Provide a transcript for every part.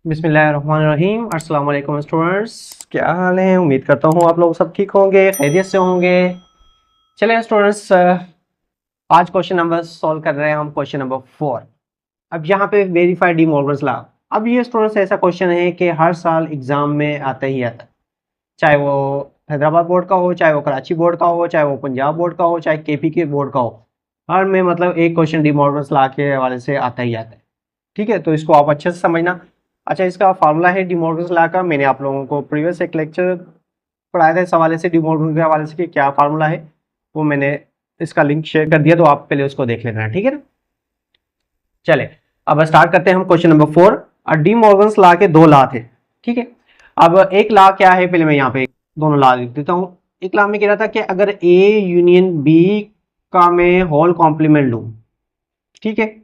बिस्मिल्लाहिर्रहमानिर्रहीम। अस्सलाम वालेकुम स्टूडेंट्स, क्या हाल है? उम्मीद करता हूँ आप लोग सब ठीक होंगे, खैरियत से होंगे। चलिए स्टूडेंट्स, आज क्वेश्चन नंबर सॉल्व कर रहे हैं हम, क्वेश्चन नंबर 4। अब यहाँ पे वेरीफाइड डी मॉर्गन्स लॉ। अब ये स्टूडेंट्स ऐसा क्वेश्चन है कि हर साल एग्जाम में आता ही आता है, चाहे वो हैदराबाद बोर्ड का हो, चाहे वो कराची बोर्ड का हो, चाहे वो पंजाब बोर्ड का हो, चाहे केपी के बोर्ड का हो। हर में मतलब एक क्वेश्चन डी मॉर्गन्स लॉ के हवाले से आता ही आता है। ठीक है, तो इसको आप अच्छे से समझना। अच्छा, इसका फार्मूला है डी मॉर्गन्स लॉ का। मैंने आप लोगों को प्रीवियस एक लेक्चर पढ़ाया था इस हवाले से, डी मॉर्गन के हवाले से कि क्या फार्मूला है, वो मैंने इसका लिंक शेयर कर दिया, तो आप पहले उसको देख लेना है। ठीक है ना, चले अब स्टार्ट करते हैं हम question number 4। D Morgan's law के दो लॉ थे। ठीक है, अब एक लॉ क्या है, पहले मैं यहाँ पे दोनों लॉ लिख देता हूँ। एक लॉ में कह रहा था कि अगर ए यूनियन बी का मैं होल कॉम्प्लीमेंट लूँ, ठीक है,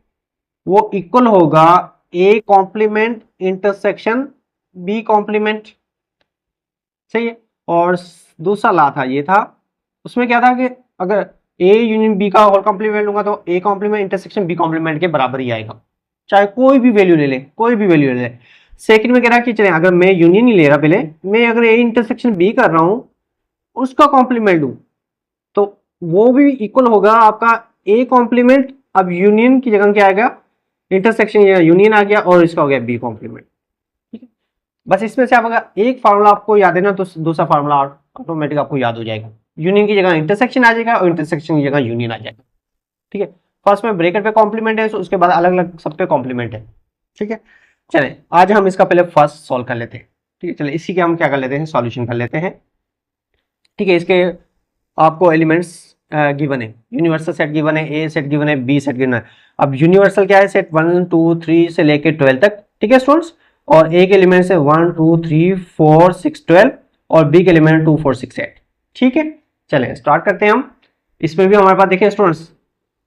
वो इक्वल होगा A complement intersection B complement. सही है। और दूसरा ला था, ये था, उसमें क्या था कि अगर ए यूनियन बी का होल कॉम्प्लीमेंट लूंगा तो A complement intersection B complement के बराबर ही आएगा, चाहे कोई भी वैल्यू ले ले, कोई भी वैल्यू ले ले। सेकंड में कह रहा कि चले अगर मैं यूनियन ही ले रहा, पहले मैं अगर ए इंटरसेक्शन बी कर रहा हूं, उसका कॉम्प्लीमेंट लूं तो वो भी इक्वल होगा आपका ए कॉम्प्लीमेंट। अब यूनियन की जगह क्या आएगा, इंटरसेक्शन यूनियन आ गया, और इसका हो गया बी कॉम्प्लीमेंट। ठीक है, बस इसमें से आप अगर एक फार्मूला आपको याद है ना, तो दूसरा फार्मूला ऑटोमेटिक आपको याद हो जाएगा। यूनियन की जगह इंटरसेक्शन आ जाएगा और इंटरसेक्शन की जगह यूनियन आ जाएगा। ठीक है, फर्स्ट में ब्रैकेट पे कॉम्प्लीमेंट है, तो उसके बाद अलग अलग सब पे कॉम्प्लीमेंट है। ठीक है, चले आज हम इसका पहले फर्स्ट सॉल्व कर लेते हैं। ठीक है, चले इसी के हम क्या कर लेते हैं, सॉल्यूशन कर लेते हैं। ठीक है, इसके आपको एलिमेंट्स गिवन है, यूनिवर्सल सेट गिवन है, ए सेट गिवन है, बी सेट गिवन है। अब यूनिवर्सल क्या है, सेट 1 2 3 से लेके 12 तक। ठीक है स्टूडेंट्स, और एक एलिमेंट से 1 2 3 4 6 12, और बी के एलिमेंट 2 4 6 8। ठीक है, चलें स्टार्ट करते हैं हम। इसमें भी हमारे पास देखिए स्टूडेंट्स,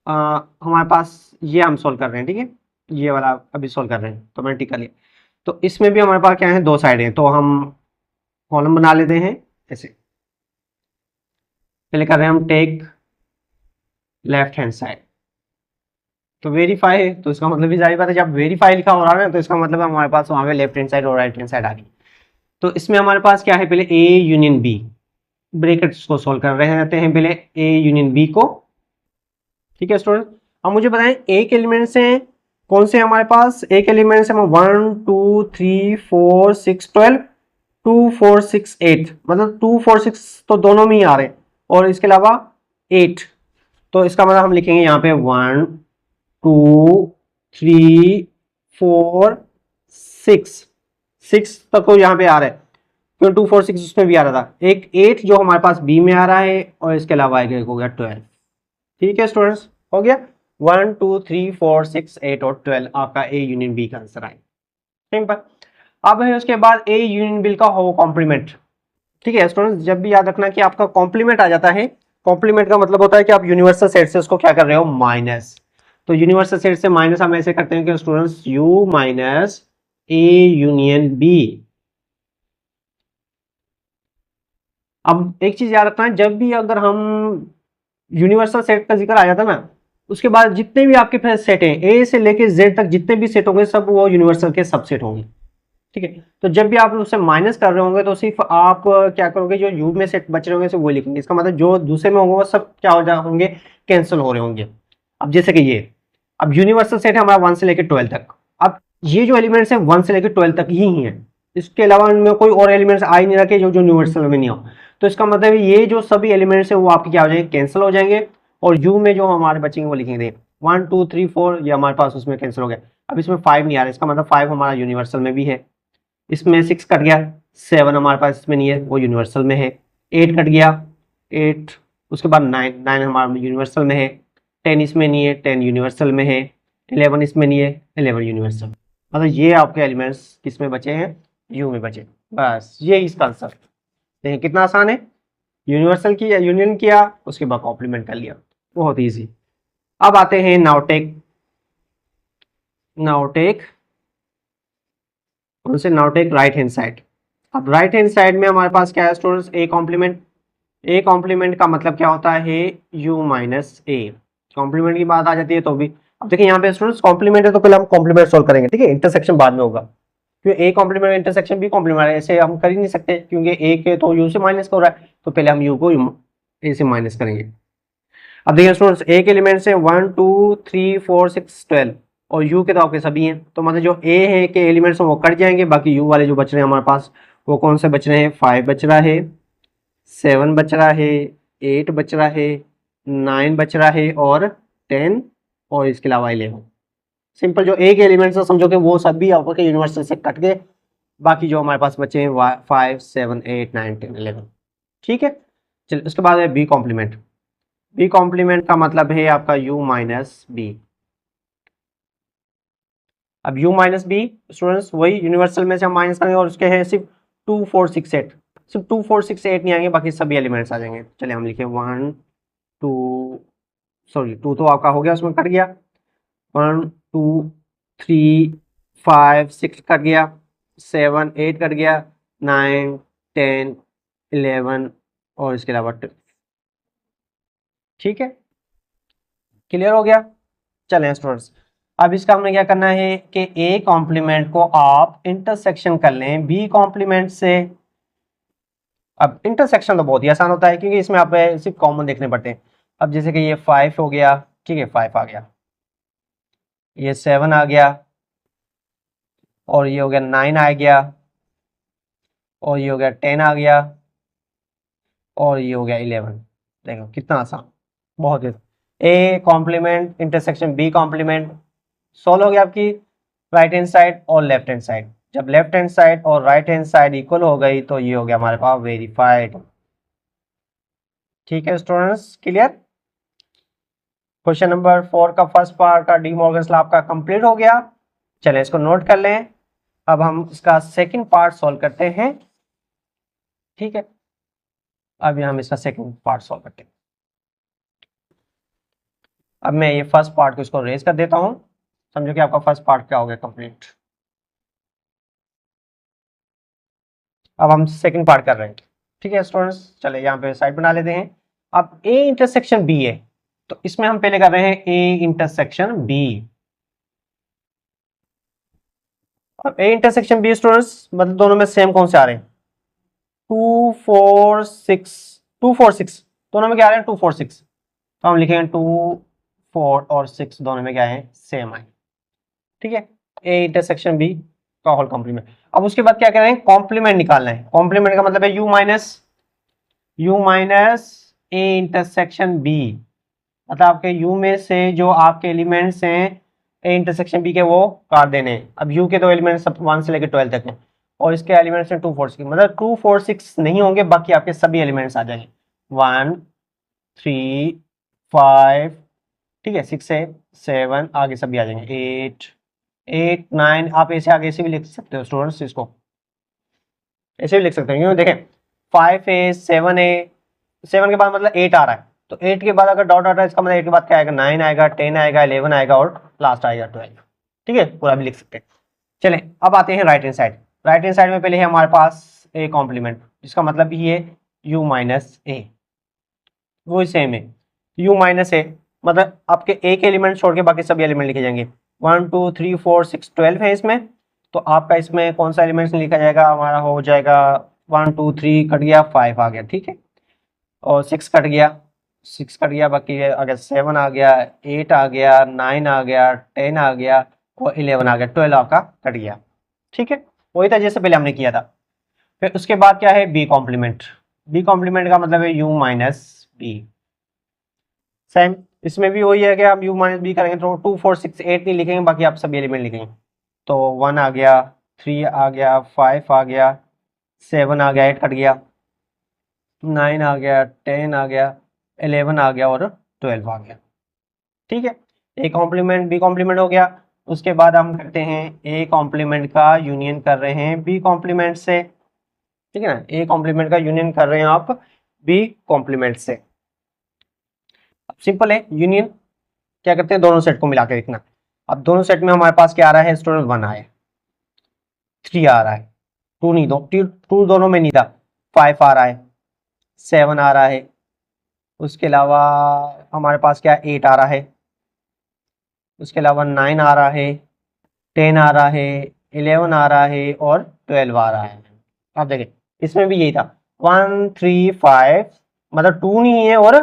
हमारे पास ये हम सोल्व कर रहे हैं। ठीक है, ये वाला अभी सोल्व कर रहे हैं, तो मैंने टिक कर लिया। तो इसमें भी हमारे पास क्या है, दो साइड है, तो हम कॉलम बना लेते हैं ऐसे। पहले कर रहे हैं हम टेक लेफ्ट हैंड साइड, तो वेरीफाई है, तो इसका मतलब भी जारी बात है, जब वेरीफाई लिखा हो रहा है तो इसका मतलब हमारे पास वहां पे लेफ्ट हैंड साइड और राइट हैंड साइड आ गई। तो इसमें हमारे पास क्या है, पहले ए यूनियन बी, ब्रैकेट्स को सोल्व कर रहे रहते हैं पहले ए यूनियन बी को। ठीक है स्टूडेंट, अब मुझे बताएं एक एलिमेंट से कौन से हमारे पास, एक एलिमेंट से 1 2 3 4 6 12 2 4 6 8, मतलब 2 4 6 तो दोनों में ही आ रहे हैं, और इसके अलावा 8। तो इसका मतलब हम लिखेंगे यहाँ पे 1 2 3 4 6 तक तो यहाँ पे आ रहा है, क्यों 2 4 6 उसमें भी आ रहा था। एक 8 जो हमारे पास बी में आ रहा है, और इसके अलावा एक हो गया 12। ठीक है स्टूडेंट्स, हो गया 1 2 3 4 6 8 और 12 आपका ए यूनियन बी का आंसर आए। सिंपल। अब है उसके बाद ए यूनियन बी का हो कॉम्प्लीमेंट। ठीक है स्टूडेंट्स, जब भी याद रखना कि आपका कॉम्प्लीमेंट आ जाता है, कॉम्प्लीमेंट का मतलब होता है कि आप यूनिवर्सल सेट से उसको क्या कर रहे हो, माइनस। तो यूनिवर्सल सेट से माइनस हम ऐसे करते हैं कि students U minus A union B. अब एक चीज याद रखना है, जब भी अगर हम यूनिवर्सल सेट का जिक्र आ जाता है ना, उसके बाद जितने भी आपके पास सेट हैं ए से लेके जेड तक, जितने भी सेट होंगे सब वो यूनिवर्सल के सबसेट होंगे। ठीक है, तो जब भी आप उससे माइनस कर रहे होंगे तो सिर्फ आप क्या करोगे, जो यू में सेट बच रहे होंगे वो लिखेंगे। इसका मतलब जो दूसरे में होंगे वो सब क्या हो जा होंगे, कैंसिल हो रहे होंगे। अब जैसे कि ये, अब यूनिवर्सल सेट है हमारा 1 से लेकर 12 तक। अब ये जो एलिमेंट्स है 1 से लेकर 12 तक ही है, इसके अलावा इनमें कोई और एलिमेंट्स आ ही नहीं रखे जो जो यूनिवर्सल में नहीं हो। तो इसका मतलब ये जो सभी एलिमेंट्स है वो आपके क्या हो जाएंगे, कैंसिल हो जाएंगे, और यू में जो हमारे बचेंगे वो लिखेंगे 1 2 3 4, ये हमारे पास उसमें कैंसिल हो गया। अब इसमें 5 नहीं आ रहा, इसका मतलब 5 हमारा यूनिवर्सल में भी है। इसमें 6 कट गया, 7 हमारे पास इसमें नहीं है, वो यूनिवर्सल में है। 8 कट गया, 8, उसके बाद 9 हमारा यूनिवर्सल में है। 10 इसमें नहीं है, 10 यूनिवर्सल में है। 11 इसमें नहीं है, 11 यूनिवर्सल। मतलब ये आपके एलिमेंट्स किस में बचे हैं, यू में बचे। बस ये इसका आंसर। देखिए कितना आसान है, यूनिवर्सल किया, यूनियन किया, उसके बाद कॉम्प्लीमेंट कर लिया, बहुत ईजी। अब आते हैं नाउटेक। नाउटेक कौन से, नाउटेक राइट हैंड साइड। अब राइट हैंड साइड में हमारे पास क्या है students, A complement. A complement का मतलब क्या होता है, यू माइनस ए। कॉम्प्लीमेंट की बात आ जाती है तो भी, अब देखिए यहाँ पे स्टूडेंट्स कॉम्प्लीमेंट है तो पहले हम कॉम्प्लीमेंट सोल्व करेंगे। ठीक है, इंटरसेक्शन बाद में होगा। क्योंकि A complement intersection B complement है, ऐसे हम कर ही नहीं सकते क्योंकि ए के तो यू से माइनस हो रहा है, तो पहले हम यू को ए से माइनस करेंगे। अब देखिए स्टूडेंट्स, ए के एलिमेंट्स है 1 2 3 4 6 12 और यू के तो आपके सभी हैं, तो मतलब जो ए है के एलिमेंट्स वो कट जाएंगे, बाकी यू वाले जो बच रहे हैं हमारे पास वो कौन से बच रहे हैं, 5 बच रहा है, 7 बच रहा है, 8 बच रहा है, 9 बच रहा है और 10 और इसके अलावा 11। सिंपल जो ए के एलिमेंट्स है समझो कि वो सभी आपके यूनिवर्सल से कट गए, बाकी जो हमारे पास बचे हैं 5 7 8 9 10 11। ठीक है, चलिए उसके बाद है बी कॉम्प्लीमेंट। बी कॉम्प्लीमेंट का मतलब है आपका u माइनस बी। अब u माइनस बी स्टूडेंट्स वही यूनिवर्सल में से हम माइनस करेंगे और उसके हैं सिर्फ 2 4 6 8, सिर्फ 2 4 6 8 नहीं आएंगे, बाकी सभी एलिमेंट्स आ जाएंगे। चलिए हम लिखे 1 2, सॉरी 2 तो आपका हो गया, उसमें कट गया, 1 2 3 5 6 कट गया, 7 8 कट गया, 9 10 11 और इसके अलावा 12। ठीक है, क्लियर हो गया। चलें स्टूडेंट्स, अब इसका हमने क्या करना है कि ए कॉम्प्लीमेंट को आप इंटरसेक्शन कर लें बी कॉम्प्लीमेंट से। अब इंटरसेक्शन तो बहुत ही आसान होता है क्योंकि इसमें आप सिर्फ कॉमन देखने पड़ते हैं। अब जैसे कि ये 5 हो गया, ठीक है 5 आ गया, ये 7 आ गया और ये हो गया 9 आ गया और ये हो गया 10 आ गया और ये हो गया 11। देखो कितना आसान, बहुत ही। A complement intersection B complement solve हो गया आपकी राइट हैंड साइड और लेफ्ट हैंड साइड। जब लेफ्ट हैंड साइड और राइट हैंड साइड इक्वल हो गई तो ये हो गया हमारे पास वेरीफाइड। ठीक है स्टूडेंट्स, क्लियर। क्वेश्चन नंबर 4 का फर्स्ट पार्ट का डी मॉर्गन्स लॉ आपका कंप्लीट हो गया। चलें इसको नोट कर लें। अब हम इसका सेकंड पार्ट सॉल्व करते हैं। ठीक है, अब हम इसका सेकंड पार्ट सॉल्व करते हैं। अब मैं ये फर्स्ट पार्ट को इसको रेज कर देता हूं, समझो कि आपका फर्स्ट पार्ट क्या हो गया कंप्लीट। अब हम सेकंड पार्ट कर रहे हैं। ठीक है स्टूडेंट्स, चले यहाँ पे साइड बना लेते हैं। अब ए इंटरसेक्शन बी है, तो इसमें हम पहले कर रहे हैं ए इंटरसेक्शन बी। अब ए इंटरसेक्शन बी स्टूडेंट्स मतलब दोनों में सेम कौन से आ रहे हैं, 2 4 6, 2 4 6 दोनों में क्या आ रहे हैं 2 4 6, तो हम लिखेंगे 2 4 और 6 दोनों में क्या है सेम आए। ठीक है, ए इंटरसेक्शन बी का होल कॉम्प्लीमेंट। अब उसके बाद क्या करें, कॉम्प्लीमेंट निकालना है। कॉम्प्लीमेंट का मतलब है U minus A intersection B, मतलब आपके यू में से जो आपके एलिमेंट्स हैं ए इंटरसेक्शन बी के वो काट देने हैं। अब यू के दो एलिमेंट्स सब 1 से लेकर 12 तक हैं और इसके एलिमेंट्स हैं 2 4 6, मतलब 2 4 6 नहीं होंगे, बाकी आपके सभी एलिमेंट्स आ जाएंगे 1 3 5, ठीक है 6 है 7 आगे सभी आ जाएंगे 8 8 9। आप ऐसे आगे से भी लिख सकते हो स्टूडेंट्स, इसको ऐसे भी लिख सकते हो क्योंकि देखें 5 है 7 है, 7 के बाद मतलब 8 आ रहा है, तो 8 के बाद अगर डॉट आ रहा है इसका मतलब 8 के बाद क्या आएगा 9 आएगा 10 आएगा 11 आएगा और लास्ट आएगा 12। ठीक है, पूरा भी लिख सकते हैं। चलें अब आते हैं right hand side. Right hand side में पहले है हमारे पास ए कॉम्प्लीमेंट, जिसका मतलब ये यू माइनस ए, वो सेम है यू माइनस ए, मतलब आपके ए के एलिमेंट छोड़ के बाकी सभी एलिमेंट लिखे जाएंगे। 1 2 3 4 6 12 है इसमें, तो आपका इसमें कौन सा एलिमेंट लिखा जाएगा, हमारा हो जाएगा 1 2 3 कट गया 5 आ गया, ठीक है, और 6 कट गया 6 कट गया, बाकी अगर 7 आ गया 8 आ गया 9 आ गया 10 आ गया और 11 आ गया 12 आपका कट गया। ठीक है, वही था जैसे पहले हमने किया था। फिर उसके बाद क्या है बी कॉम्प्लीमेंट। बी कॉम्प्लीमेंट का मतलब है यू माइनस बी, सेम इसमें भी वही है कि हम यू माइनस बी करेंगे तो 2 4 6 8 नहीं लिखेंगे, बाकी आप सभी एलिमेंट लिखेंगे। तो 1 आ गया 3 आ गया 5 आ गया 7 आ गया 8 कट गया 9 आ गया 10 आ गया 11 आ गया और 12 आ गया। ठीक है, ए कॉम्प्लीमेंट बी कॉम्प्लीमेंट हो गया। उसके बाद हम करते हैं ए कॉम्प्लीमेंट का यूनियन कर रहे हैं बी कॉम्प्लीमेंट से। ठीक है ना, ए कॉम्प्लीमेंट का यूनियन कर रहे हैं आप बी कॉम्प्लीमेंट से। अब सिंपल है यूनियन, क्या करते हैं दोनों सेट को मिला के देखना। अब दोनों सेट में हमारे पास क्या आ रहा है स्टूडेंट 1 आया 3 आ रहा है, 2 नहीं, दो 2 दोनों में नहीं था, 5 आ रहा है 7 आ रहा है, उसके अलावा हमारे पास क्या 8 आ रहा है, उसके अलावा 9 आ रहा है 10 आ रहा है 11 आ रहा है और 12 आ रहा है। आप देखें इसमें भी यही था 1 3 5, मतलब 2 नहीं है और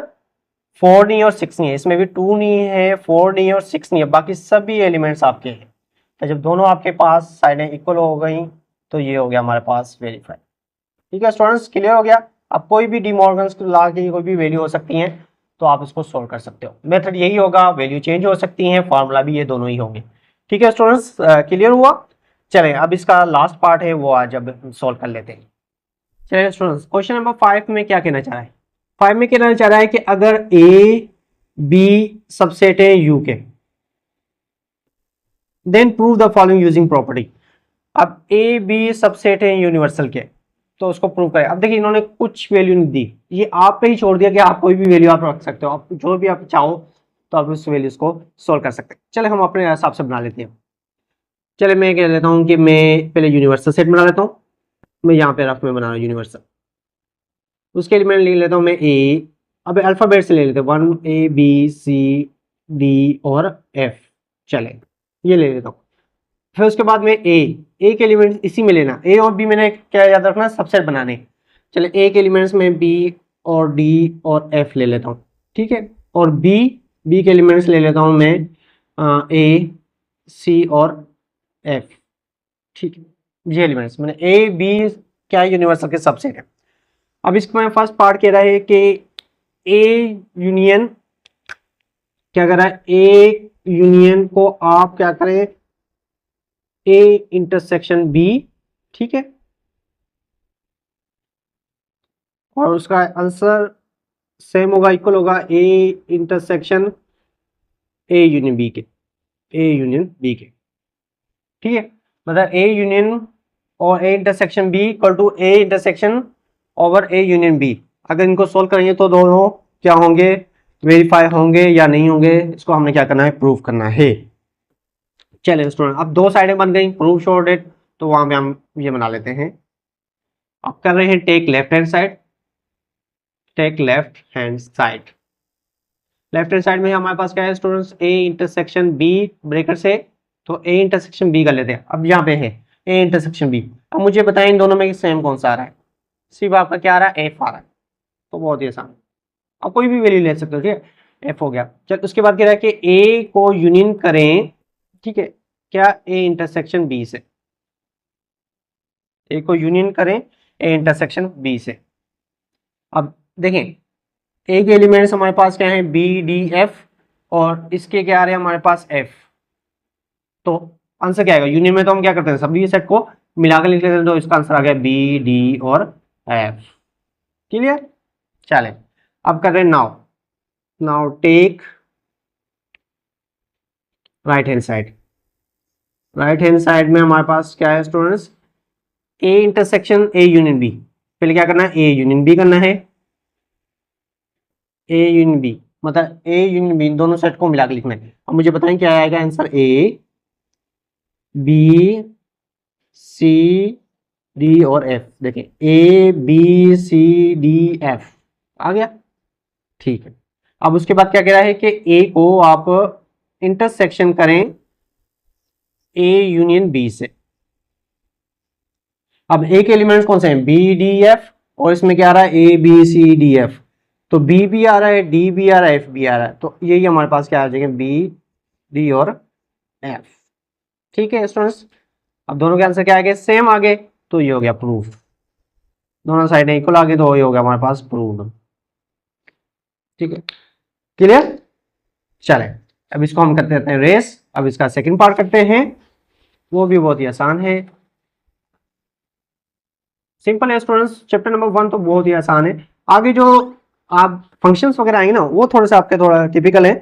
4 नहीं है और 6 नहीं है, इसमें भी 2 नहीं है 4 नहीं है और 6 नहीं है, बाकी सभी एलिमेंट्स आपके हैं। तो जब दोनों आपके पास साइडें इक्वल हो गई तो ये हो गया हमारे पास वेरीफाई। ठीक है स्टूडेंट्स, क्लियर हो गया। अब कोई भी डी मॉर्गन्स लॉ की कोई भी वैल्यू हो सकती है तो आप इसको सोल्व कर सकते हो। मेथड यही होगा, वैल्यू चेंज हो सकती है, फॉर्मूला भी ये दोनों ही होंगे। ठीक है स्टूडेंट्स, क्लियर हुआ। चलें अब इसका लास्ट पार्ट है वो आज अब सोल्व कर लेते हैं। चलिए स्टूडेंट्स, क्वेश्चन नंबर 5 में क्या कहना चाह रहा है? 5 में कहना चाह रहा है कि अगर ए बी सबसेट है यू के, then prove the following using property. अब ए बी सबसेट है यूनिवर्सल के, तो उसको प्रूव करें। अब देखिए इन्होंने कुछ वैल्यू नहीं दी, ये आप पे ही छोड़ दिया कि आप कोई भी वैल्यू आप रख सकते हो, आप जो भी आप चाहो तो आप उस वैल्यूज को सोल्व कर सकते हैं। चले हम अपने हिसाब से बना लेते हैं। चले मैं कह लेता हूँ कि मैं पहले यूनिवर्सल सेट बना लेता हूँ। मैं यहाँ पे रफ में बना रहा हूँ यूनिवर्सल, उसके लिए मैं लिख लेता हूँ मैं ए, अब अल्फाबेट से ले लेते हैं 1 ए बी सी डी और एफ। चले ये ले लेता हूँ। फिर उसके बाद में ए के एलिमेंट्स इसी में लेना, ए और बी मैंने क्या याद रखना, सबसेट बनाने। चले ए के एलिमेंट्स में बी और डी और एफ ले लेता हूँ, ठीक है। और बी के एलिमेंट्स ले लेता हूँ मैं ए सी और एफ, ठीक है। ये एलिमेंट्स मैंने ए बी क्या यूनिवर्सल के सबसेट है। अब इसका फर्स्ट पार्ट कह रहा है कि ए यूनियन क्या कर रहा है, ए यूनियन को आप क्या करें, ए इंटरसेक्शन बी, ठीक है। और उसका आंसर सेम होगा, इक्वल होगा A intersection A union B के, ए यूनियन बी के, ठीक है। मतलब ए यूनियन और A intersection B equal to A intersection over A union B. अगर इनको सोल्व करेंगे तो दोनों क्या होंगे, वेरीफाई होंगे या नहीं होंगे, इसको हमने क्या करना है, प्रूव करना है। चलिए स्टूडेंट, अब दो साइडें बन गई, प्रूव शो डेट, तो वहां पे हम ये बना लेते हैं। अब कर रहे हैं take left hand side, take left hand side. Left hand side में हमारे पास क्या है स्टूडेंट्स, ए इंटरसेक्शन बी ब्रेकर से, तो ए इंटरसेक्शन बी कर लेते हैं। अब यहाँ पे है ए इंटरसेक्शन बी। अब मुझे बताएं इन दोनों में सेम कौन सा आ रहा है, सिर्फ आपका क्या आ रहा है, एफ आ रहा है। तो बहुत ही आसान, आप कोई भी वैल्यू ले सकते हो, ठीक है। एफ हो गया। चल उसके बाद कह रहा है कि ए को यूनियन करें, ठीक है, क्या ए इंटरसेक्शन बी से, ए को यूनियन करें ए इंटरसेक्शन बी से। अब देखें ए के एलिमेंट्स हमारे पास क्या है, बी डी एफ, और इसके क्या आ रहे हैं हमारे पास एफ। तो आंसर क्या आएगा, यूनियन में तो हम क्या करते हैं सभी सेट को मिलाकर लिख लेते हैं, तो इसका आंसर आ गया बी डी और एफ। क्लियर। चलें अब कर रहे हैं now take right hand side. Right hand side में हमारे पास क्या है students, A intersection A union B. पहले क्या करना है, ए यूनियन बी करना है, ए यूनियन बी, मतलब ए यूनियन बी, दोनों सेट को मिलाकर लिखना है। अब मुझे बताएं क्या आएगा answer, A B C D और एफ। देखें A B C D F आ गया, ठीक है। अब उसके बाद क्या कह रहा है कि ए को आप इंटरसेक्शन करें ए यूनियन बी से। अब ए के एलिमेंट्स कौन से हैं, बी डी एफ, और इसमें क्या आ रहा है, A B C D F. तो बी भी आ रहा है, डी भी आ रहा है, एफ भी आ रहा है, तो यही हमारे पास क्या आ जाएगा, बी डी और एफ। ठीक है स्टूडेंट्स, अब दोनों के आंसर क्या आ गए, सेम आ गए, तो ये हो गया प्रूफ। दोनों साइड इक्वल आ गए तो ये हो गया हमारे पास प्रूफ। ठीक है, क्लियर। चले अब इसको हम करते रहते हैं रेस। अब इसका सेकंड पार्ट करते हैं, वो भी बहुत ही आसान है, सिंपल है स्टूडेंट्स। चैप्टर नंबर 1 तो बहुत ही आसान है। आगे जो आप फंक्शंस वगैरह आएंगे ना, वो थोड़े से आपके थोड़ा टिपिकल है,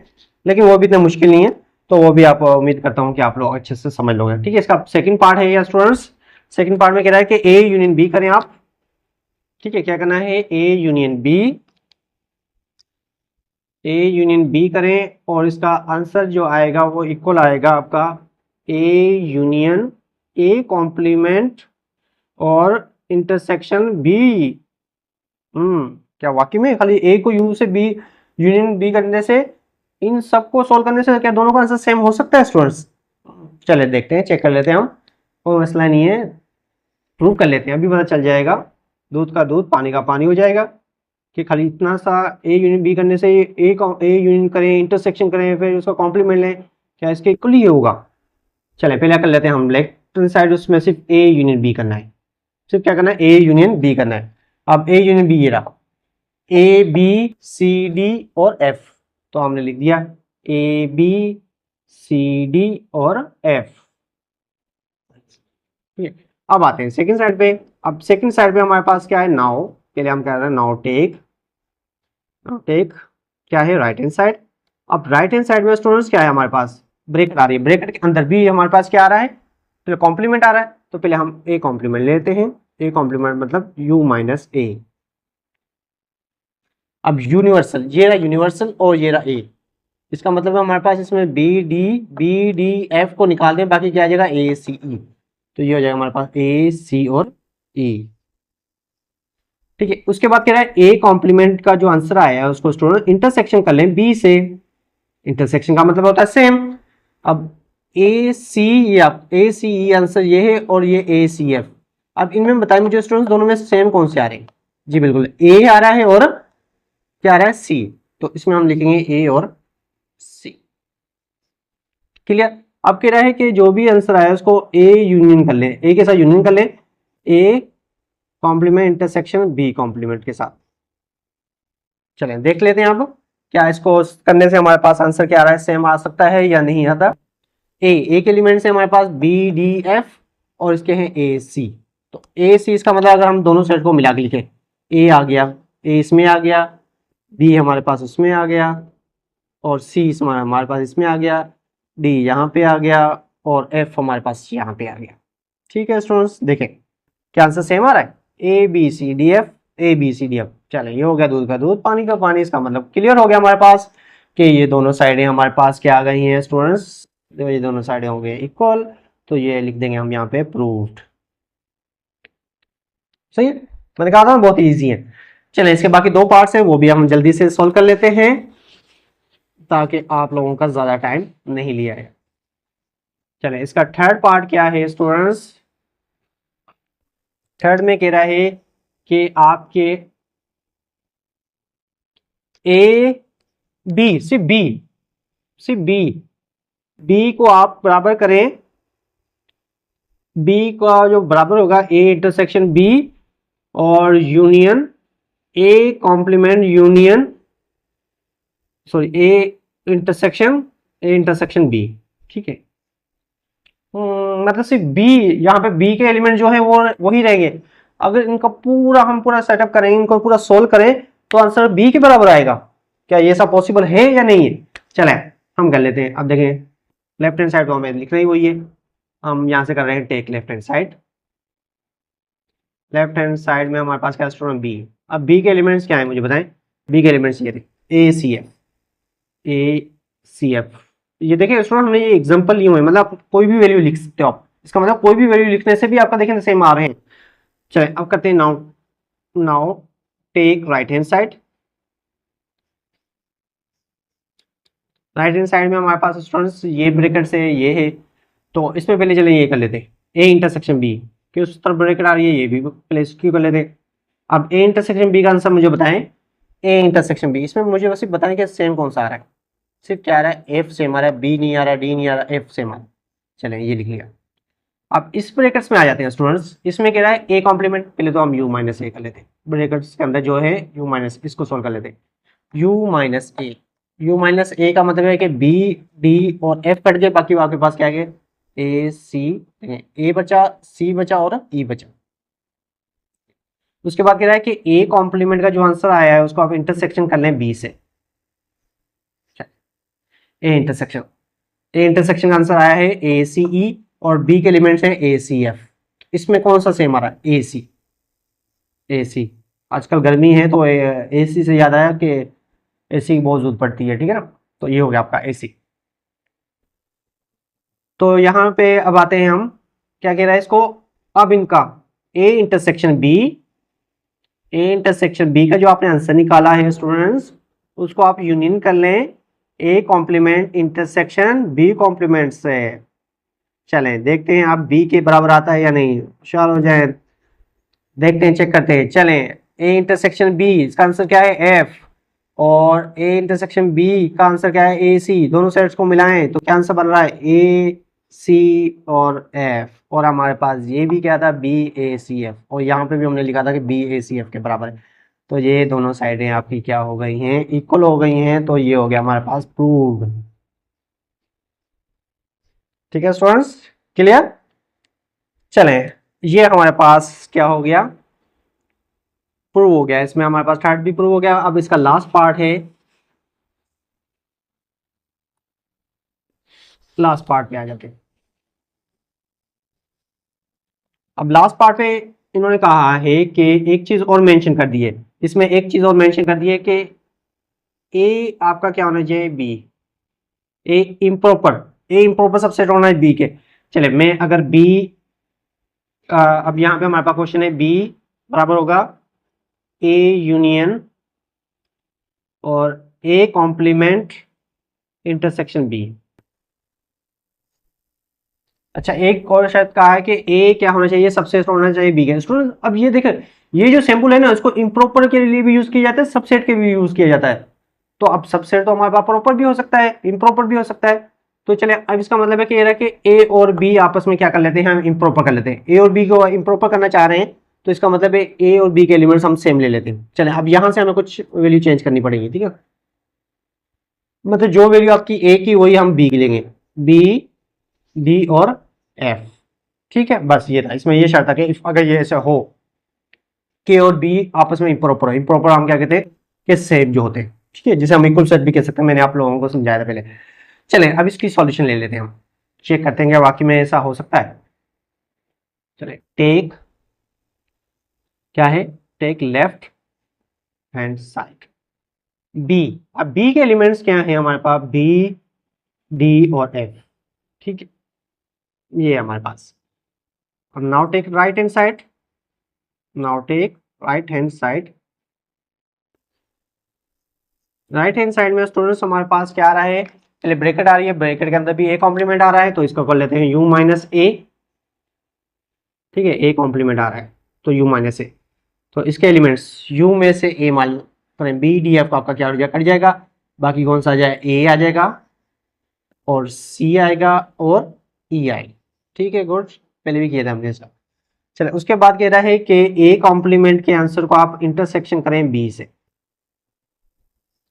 लेकिन वो भी इतना मुश्किल नहीं है, तो वो भी आप उम्मीद करता हूँ कि आप लोग अच्छे से समझ लोगे। ठीक है, इसका सेकंड पार्ट है या स्टूडेंट्स, सेकंड पार्ट में कह रहा है कि ए यूनियन बी करें आप। ठीक है, क्या करना है, A union B, A union B करें, और इसका आंसर जो आएगा वो इक्वल आएगा आपका ए यूनियन ए कॉम्प्लीमेंट और इंटरसेक्शन बी। क्या वाकई में खाली ए को यू से बी यूनियन बी करने से, इन सबको सॉल्व करने से क्या दोनों का आंसर सेम हो सकता है स्टूडेंट्स? चले देखते हैं, चेक कर लेते हैं हम। कोई मसला नहीं है, प्रूव कर लेते हैं, अभी पता चल जाएगा। दूध का दूध पानी का पानी हो जाएगा कि खाली इतना सा ए यूनियन बी करने से ए यूनियन करें, इंटरसेक्शन करें, फिर उसका कॉम्प्लीमेंट लें, क्या इसके इक्वल ही होगा। चले पहले कर लेते हैं हम लेफ्ट हैंड साइड, उसमें सिर्फ ए यूनियन बी करना है, सिर्फ क्या करना है, ए यूनियन बी करना है। अब ए यूनियन बी ये रहा, ए बी सी डी और एफ, तो हमने लिख दिया ए बी सी डी और एफ। अब आते हैं सेकंड साइड पे। अब सेकंड साइड पे हमारे पास क्या है, नाउ के लिए हम कह रहे हैं नाउ टेक क्या है, राइट हैंड साइड। अब राइट हैंड साइड में स्टूडेंट्स क्या है हमारे पास, ब्रैकेट आ रही है, ब्रैकेट के अंदर भी हमारे पास क्या आ रहा है, पहले कॉम्प्लीमेंट आ रहा है, तो पहले हम ए कॉम्प्लीमेंट लेते हैं, ए कॉम्प्लीमेंट मतलब u माइनस ए। अब यूनिवर्सल, ये रहा यूनिवर्सल और ये रहा ए, इसका मतलब है हमारे पास इसमें बी डी एफ को निकाल दें, बाकी क्या आ जाएगा ए सी ई, तो ये हो जाएगा हमारे पास ए सी और ई। ठीक है, उसके बाद कह रहा है ए कॉम्प्लीमेंट का जो आंसर आया है उसको स्टूडेंट इंटरसेक्शन कर लें बी से, इंटरसेक्शन का मतलब होता है सेम। अब ए सी ई आंसर ये है और ये ए सी एफ। अब इनमें बताएं मुझे स्टूडेंट्स दोनों में सेम कौन से आ रहे हैं, जी बिल्कुल ए आ रहा है और क्या आ रहा है सी, तो इसमें हम लिखेंगे ए और सी। क्लियर। अब कह रहा है कि जो भी आंसर आया उसको ए यूनियन कर लें, ए के साथ यूनियन कर लें, A complement intersection B complement के साथ। चलें देख लेते हैं अब क्या इसको करने से हमारे पास आंसर क्या आ रहा है, सेम आ सकता है या नहीं आता। ए के एलिमेंट से हमारे पास बी डी एफ और इसके हैं ए सी, तो ए सी इसका मतलब अगर हम दोनों सेट को मिला के लिखें, ए आ गया, ए इसमें आ गया, बी हमारे पास उसमें आ गया और सी हमारे पास इसमें आ गया, डी यहाँ पे आ गया और एफ हमारे पास यहाँ पे आ गया। ठीक है स्टूडेंट्स, देखें क्या आंसर सेम आ रहा है, A B C D F, A B C D F. चले ये हो गया दूध का दूध पानी का पानी, इसका मतलब क्लियर हो गया हमारे पास कि ये दोनों साइडें हमारे पास क्या आ गई हैं स्टूडेंट्स, तो ये दोनों साइडें हो गई इक्वल, तो ये लिख देंगे हम यहाँ पे प्रूव्ड। सही है, मैंने कहा था बहुत इजी है। चलें इसके बाकी दो पार्ट्स हैं वो भी हम जल्दी से सॉल्व कर लेते हैं ताकि आप लोगों का ज्यादा टाइम नहीं लिया है। चलें इसका थर्ड पार्ट क्या है स्टूडेंट्स, थर्ड में कह रहा है कि आपके ए बी सिर्फ बी को आप बराबर करें, बी का जो बराबर होगा ए इंटरसेक्शन बी और union A complement union sorry A intersection B. ठीक है, मतलब सिर्फ बी, यहाँ पे बी के एलिमेंट जो है वो वही रहेंगे। अगर इनका हम पूरा सेटअप करें, इनको पूरा सोल्व करें तो आंसर बी के बराबर आएगा। क्या ये सब पॉसिबल है या नहीं है, चले हम कर लेते हैं। अब देखें लेफ्ट हैंड साइड तो हमें लिखना ही वही है, हम यहाँ से कर रहे हैं take left hand side. Left hand side में हमारे पास क्या स्टूडेंट बी। अब बी के एलिमेंट्स क्या है मुझे बताएं, बी के एलिमेंट्स ये थे ए सी एफ। ये देखिए स्टूडेंट हमने ये एग्जांपल लिए हुए, मतलब आप कोई भी वैल्यू लिख सकते हो आप, इसका मतलब कोई भी वैल्यू लिखने से भी आपका देखें सेम आ रहे हैं। चलिए अब करते हैं now take right hand side. Right hand side में हमारे पास स्टूडेंट्स ये ब्रैकेट से ये है, तो इसमें पहले चले ये कर लेते हैं ए इंटरसेक्शन बी, कि उस तरफ ब्रैकेट आ रही है, ये भी पहले इसकी कर लेते हैं। अब ए इंटरसेक्शन बी का आंसर मुझे बताएं, ए इंटरसेक्शन बी, इसमें मुझे बस बताएं कि सेम कौन सा आ रहा है, सिर्फ क्या आ रहा है एफ सेम आ रहा है, बी नहीं आ रहा, डी नहीं आ रहा, एफ सेम आ रहा है। चलें ये लिख लिया। अब इस ब्रैकेट्स में आ जाते हैं स्टूडेंट्स, इसमें कह रहा है ए कॉम्प्लीमेंट, पहले तो हम यू माइनस ए कर लेते हैं, ब्रैकेट्स के अंदर जो है यू माइनस, इसको सोल्व कर लेते हैं। यू माइनस ए का मतलब है कि बी डी और एफ कट गए, बाकी आपके पास क्या है ए सी, ए बचा, सी बचा और ई बचा। उसके बाद कह रहा है कि ए कॉम्प्लीमेंट का जो आंसर आया है उसको आप इंटरसेक्शन कर लें बी से। ए इंटरसेक्शन का आंसर आया है ए सी ई और बी के एलिमेंट्स हैं ए सी एफ। इसमें कौन सा सेम आ रहा है, ए सी। आजकल गर्मी है तो ए सी से याद आया कि ए सी की बहुत जरूरत पड़ती है, ठीक है ना, तो ये हो गया आपका ए सी। तो यहाँ पे अब आते हैं हम, क्या कह रहा है इसको, अब इनका ए इंटरसेक्शन बी का जो आपने आंसर निकाला है स्टूडेंट्स, उसको आप यूनियन कर लें A complement intersection B complement से। चलें देखते हैं अब बी के बराबर आता है या नहीं। चलो हो जाए, देखते हैं, चेक करते हैं। चलें, ए इंटरसेक्शन बी, इसका आंसर क्या है एफ, और ए इंटरसेक्शन बी का आंसर क्या है ए सी। दोनों सेट्स को मिलाएं तो क्या आंसर बन रहा है ए सी और एफ। और हमारे पास ये भी क्या था बी ए सी एफ, और यहाँ पे भी हमने लिखा था कि बी ए सी एफ के बराबर है। तो ये दोनों साइडें आपकी क्या हो गई हैं, इक्वल हो गई हैं। तो ये हो गया हमारे पास प्रूव्ड। ठीक है स्टूडेंट्स, क्लियर। चलें, ये हमारे पास क्या हो गया, प्रूव हो गया। इसमें हमारे पास थर्ड भी प्रूव हो गया। अब इसका लास्ट पार्ट है, लास्ट पार्ट पे आ जाते हैं। अब लास्ट पार्ट पे इन्होंने कहा है कि एक चीज और मेंशन कर दी है, इसमें एक चीज और मेंशन कर दी है कि ए आपका क्या होना चाहिए बी, ए इम्प्रॉपर सबसेट होना है बी के। चले, मैं अगर बी, अब यहाँ पे हमारे पास क्वेश्चन है बी बराबर होगा ए यूनियन और ए कॉम्प्लीमेंट इंटरसेक्शन बी। अच्छा, एक और शायद कहा है कि ए क्या होना चाहिए, सबसेट होना चाहिए बी के। स्टूडेंट अब ये देखें, ये जो सैंपल है ना, इसको इम्प्रॉपर के लिए भी यूज किया जाता है, सबसेट के भी यूज किया जाता है। तो अब सबसेट तो हमारे पास प्रॉपर भी हो सकता है, इम्प्रॉपर भी हो सकता है। तो चले, अब इसका मतलब है कि ये रहा कि ए और बी आपस में क्या कर लेते हैं, हम इम्प्रॉपर कर लेते हैं। ए और बी को इम्प्रॉपर करना चाह रहे हैं, तो इसका मतलब है ए और बी के एलिमेंट्स हम सेम ले लेते हैं। चले, अब यहां से हमें कुछ वैल्यू चेंज करनी पड़ेगी, ठीक है। मतलब जो वैल्यू आपकी ए की वही हम बी की लेंगे, बी डी और एफ। ठीक है, बस ये था। इसमें ये शर्त था कि अगर ये ऐसा हो के और बी आपस में इम्प्रॉपर हो, इम्प्रॉपर हम क्या कहते हैं कि सेम जो होते हैं, ठीक है, जिसे हम इक्वल सेट भी कह सकते हैं। मैंने आप लोगों को समझाया था पहले। चलें, अब इसकी सॉल्यूशन ले लेते हैं, हम चेक करते हैं कि वाकई में ऐसा हो सकता है। चलें, टेक क्या है, take left hand side B. अब बी के एलिमेंट्स क्या हैं हमारे पास, बी डी और एफ, ठीक है, ये हमारे पास। अब now take right hand side, now take right hand side. Right hand side में स्टूडेंट्स हमारे पास क्या आ रहा है, पहले ब्रैकेट आ रही है, ब्रैकेट के अंदर भी ए कॉम्प्लीमेंट आ रहा है, तो इसको कर लेते हैं यू माइनस ए। ठीक है, ए कॉम्प्लीमेंट आ रहा है तो यू माइनस ए। तो इसके एलिमेंट्स यू में से ए मान करें, बी डी एफ आपका क्या हो जाएगा, कट जाएगा। बाकी कौन सा आ जाए, ए आ जाएगा और सी आएगा और ई आएगा। ठीक है, गुड, पहले भी किया था हमने इसका। चलो, उसके बाद कह रहा है कि ए कॉम्प्लीमेंट के आंसर को आप इंटरसेक्शन करें बी से।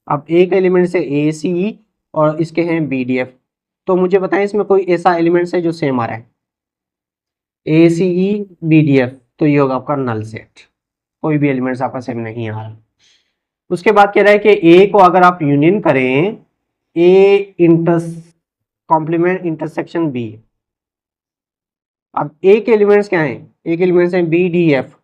अब ए के एलिमेंट से ए सी और इसके हैं बी डी एफ। तो मुझे बताएं इसमें कोई ऐसा एलिमेंट्स है जो सेम आ रहा है, ए सी ई बी डी एफ, तो ये होगा आपका नल सेट। कोई भी एलिमेंट्स आपका सेम नहीं आ रहा। उसके बाद कह रहा है कि ए को अगर आप यूनियन करें, A inter complement intersection B. अब ए के एलिमेंट्स क्या हैं, ए के एलिमेंट्स हैं बी डी एफ,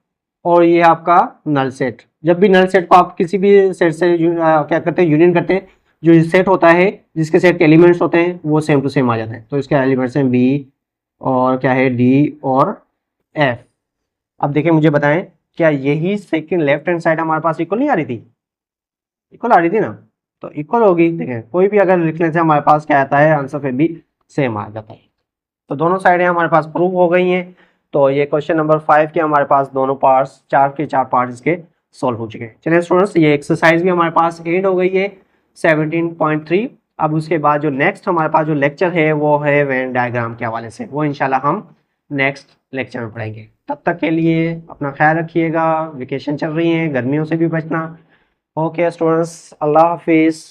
और ये आपका नल सेट। जब भी नल सेट को आप किसी भी सेट से क्या करते हैं, यूनियन करते हैं, जो सेट होता है जिसके सेट के एलिमेंट्स होते हैं वो सेम टू सेम आ जाते हैं। तो इसके एलिमेंट्स हैं बी और क्या है डी और एफ। अब देखिए, मुझे बताएं, क्या यही सेकंड लेफ्ट हैंड साइड हमारे पास इक्वल नहीं आ रही थी, इक्वल आ रही थी ना, तो इक्वल होगी। देखें, कोई भी अगर लिखने से हमारे पास क्या आता है आंसर, फिर भी सेम आ जाता है। तो दोनों साइडें हमारे पास प्रूव हो गई हैं। तो ये क्वेश्चन नंबर 5 के हमारे पास दोनों पार्ट्स, चार के चार पार्ट्स इसके सॉल्व हो चुके हैं। चलिए स्टूडेंट्स, ये एक्सरसाइज भी हमारे पास एंड हो गई है 17.3। अब उसके बाद जो नेक्स्ट हमारे पास जो लेक्चर है वो है वेन डायग्राम के हवाले से, वो इंशाल्लाह हम नेक्स्ट लेक्चर में पढ़ेंगे। तब तक के लिए अपना ख्याल रखिएगा। वेकेशन चल रही है, गर्मियों से भी बचना। ओके स्टूडेंट्स, अल्लाह हाफिज़।